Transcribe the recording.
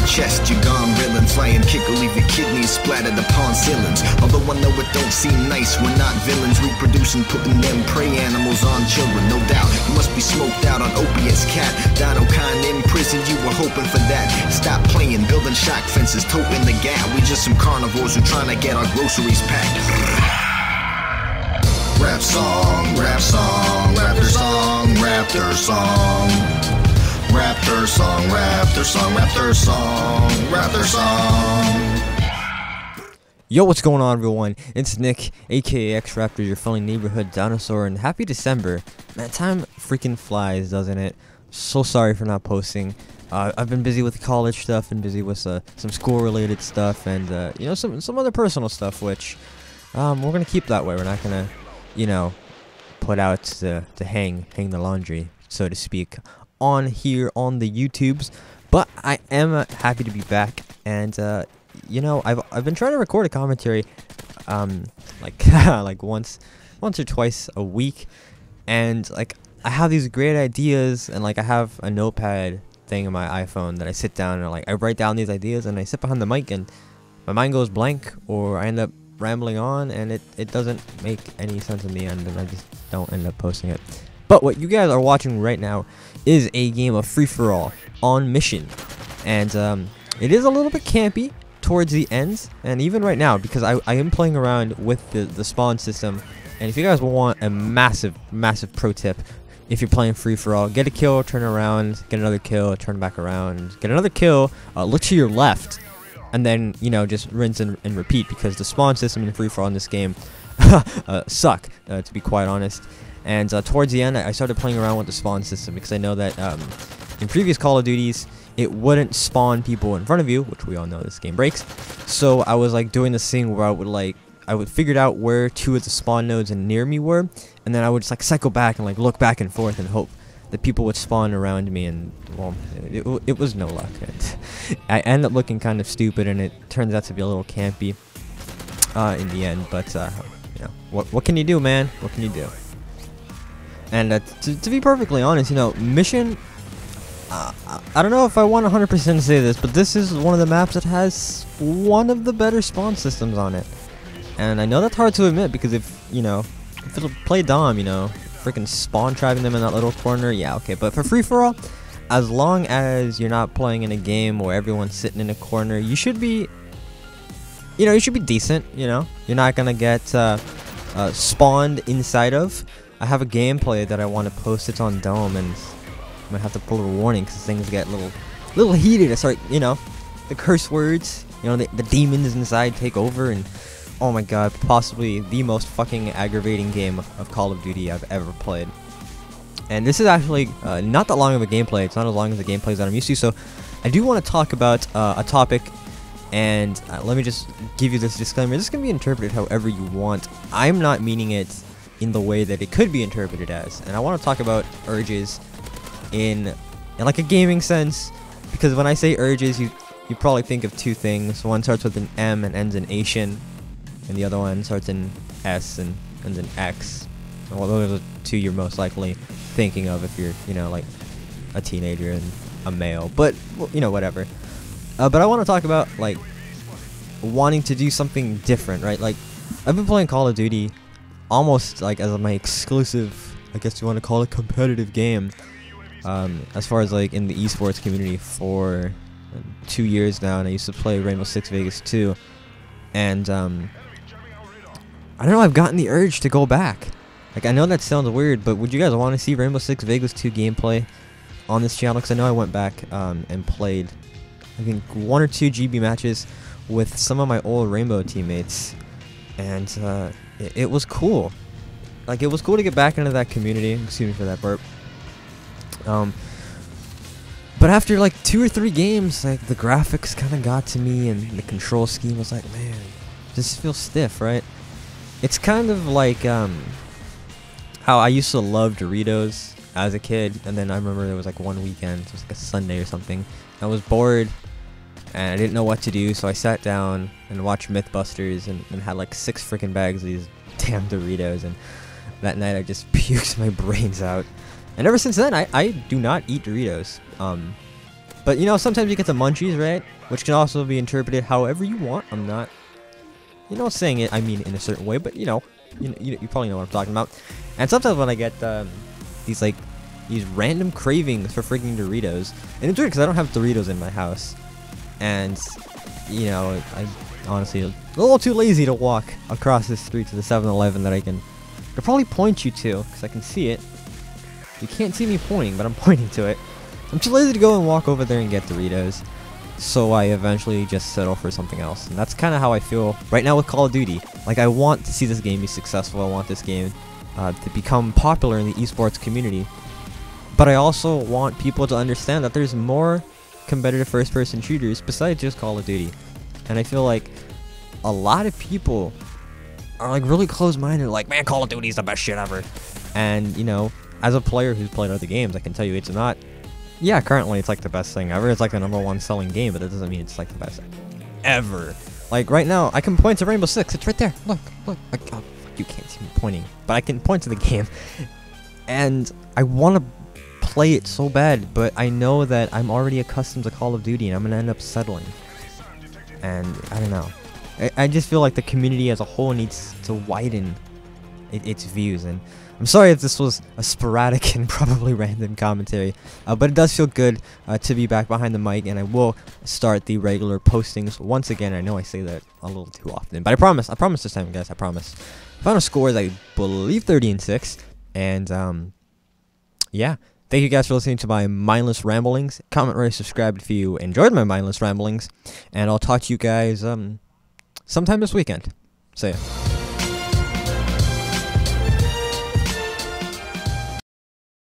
chest. You gone reeling, flying kick will leave your kidneys splattered upon ceilings. Although I know it don't seem nice, we're not villains. Reproducing, putting them prey animals on children, no doubt. You must be smoked out on opiates, cat. Dino kind in prison, you were hoping for that. Stop playing, building shock fences, toting the gap. We just some carnivores who trying to get our groceries packed. Rap song, rap song, raptor song, raptor song. Raptor song, raptor song, raptor song, raptor song. Yo, what's going on, everyone? It's Nick, aka X Raptor, your friendly neighborhood dinosaur, and happy December. Man, time freaking flies, doesn't it? So sorry for not posting. I've been busy with college stuff and busy with some school-related stuff and you know, some other personal stuff, which we're gonna keep that way. We're not gonna, you know, put out to hang the laundry, so to speak, on here on the YouTubes. But I am happy to be back, and you know, I've been trying to record a commentary like once or twice a week, and like I have these great ideas, and like I have a notepad thing in my iPhone that I sit down and like I write down these ideas, and I sit behind the mic and my mind goes blank, or I end up rambling on and it doesn't make any sense in the end, and I just don't end up posting it. But what you guys are watching right now is a game of free-for-all on mission, and it is a little bit campy towards the end, and even right now, because I am playing around with the spawn system. And if you guys want a massive pro tip, if you're playing free-for-all, get a kill, turn around, get another kill, turn back around, get another kill, look to your left, and then, you know, just rinse and repeat, because the spawn system in free-for-all in this game suck, to be quite honest. And towards the end, I started playing around with the spawn system, because I know that in previous Call of Duties, it wouldn't spawn people in front of you, which we all know this game breaks. So I was like doing this thing where I would figure out where two of the spawn nodes and near me were, and then I would just like cycle back and like look back and forth and hope that people would spawn around me, and well, it was no luck. And I ended up looking kind of stupid, and it turns out to be a little campy in the end. But you know, what can you do, man? What can you do? And to be perfectly honest, you know, mission. I don't know if I want 100% say this, but this is one of the maps that has one of the better spawn systems on it. And I know that's hard to admit, because if it'll play Dom, you know, freaking spawn trapping them in that little corner, yeah, okay. But for free-for-all, as long as you're not playing in a game where everyone's sitting in a corner, you should be, you know, you should be decent, you know. You're not gonna get spawned inside of. I have a gameplay that I want to post. It's on Dome, and I might have to pull a warning because things get a little heated. I start, you know, the curse words, you know, the demons inside take over, and oh my god, possibly the most fucking aggravating game of Call of Duty I've ever played. And this is actually not that long of a gameplay. It's not as long as the gameplays that I'm used to, so I do want to talk about a topic, and let me just give you this disclaimer. This can be interpreted however you want. I'm not meaning it in the way that it could be interpreted as, and I want to talk about urges in like a gaming sense, because when I say urges, you probably think of two things. One starts with an M and ends in Asian, and the other one starts in S and ends in X. Well, those are the two you're most likely thinking of if you're, you know, like a teenager and a male. But, well, you know, whatever. But I want to talk about, like, wanting to do something different, right? Like, I've been playing Call of Duty almost, like, as my exclusive, I guess you want to call it, competitive game. As far as, like, in the esports community for 2 years now, and I used to play Rainbow Six Vegas 2. And, I don't know, I've gotten the urge to go back. Like, I know that sounds weird, but would you guys want to see Rainbow Six Vegas 2 gameplay on this channel? Because I know I went back and played, I think, 1 or 2 GB matches with some of my old Rainbow teammates. And it was cool. Like, it was cool to get back into that community. Excuse me for that burp. But after like 2 or 3 games, like, the graphics kind of got to me, and the control scheme was like, man, this feels stiff, right? It's kind of like how I used to love Doritos as a kid, and then I remember there was like one weekend, it was like a Sunday or something, I was bored and I didn't know what to do, so I sat down and watched Mythbusters and had like 6 freaking bags of these damn Doritos, and that night I just puked my brains out. And ever since then, I do not eat Doritos. But, you know, sometimes you get the munchies, right? Which can also be interpreted however you want. I'm not, you know, saying it, I mean, in a certain way, but, you know, you probably know what I'm talking about. And sometimes when I get these, like, these random cravings for freaking Doritos, and it's weird because I don't have Doritos in my house. And, you know, I honestly a little too lazy to walk across this street to the 7-Eleven that I could probably point you to, because I can see it. You can't see me pointing, but I'm pointing to it. I'm too lazy to go and walk over there and get Doritos, so I eventually just settle for something else. And that's kind of how I feel right now with Call of Duty. Like, I want to see this game be successful. I want this game to become popular in the esports community. But I also want people to understand that there's more competitive first-person shooters besides just Call of Duty. And I feel like a lot of people are like really close-minded, like, man, Call of Duty is the best shit ever. And, you know, as a player who's played other games, I can tell you it's not. Yeah, currently it's like the best thing ever. It's like the #1 selling game, but that doesn't mean it's like the best ever. Like right now, I can point to Rainbow Six. It's right there. Look, look. Oh, you can't see me pointing, but I can point to the game. And I want to play it so bad, but I know that I'm already accustomed to Call of Duty, and I'm gonna end up settling. And I don't know. I just feel like the community as a whole needs to widen its views. And I'm sorry if this was a sporadic and probably random commentary, but it does feel good to be back behind the mic, and I will start the regular postings once again. I know I say that a little too often, but I promise this time, guys, I promise. Final score is, I believe, 30-6, and yeah. Thank you guys for listening to my mindless ramblings. Comment, rate, subscribe if you enjoyed my mindless ramblings, and I'll talk to you guys sometime this weekend. See ya.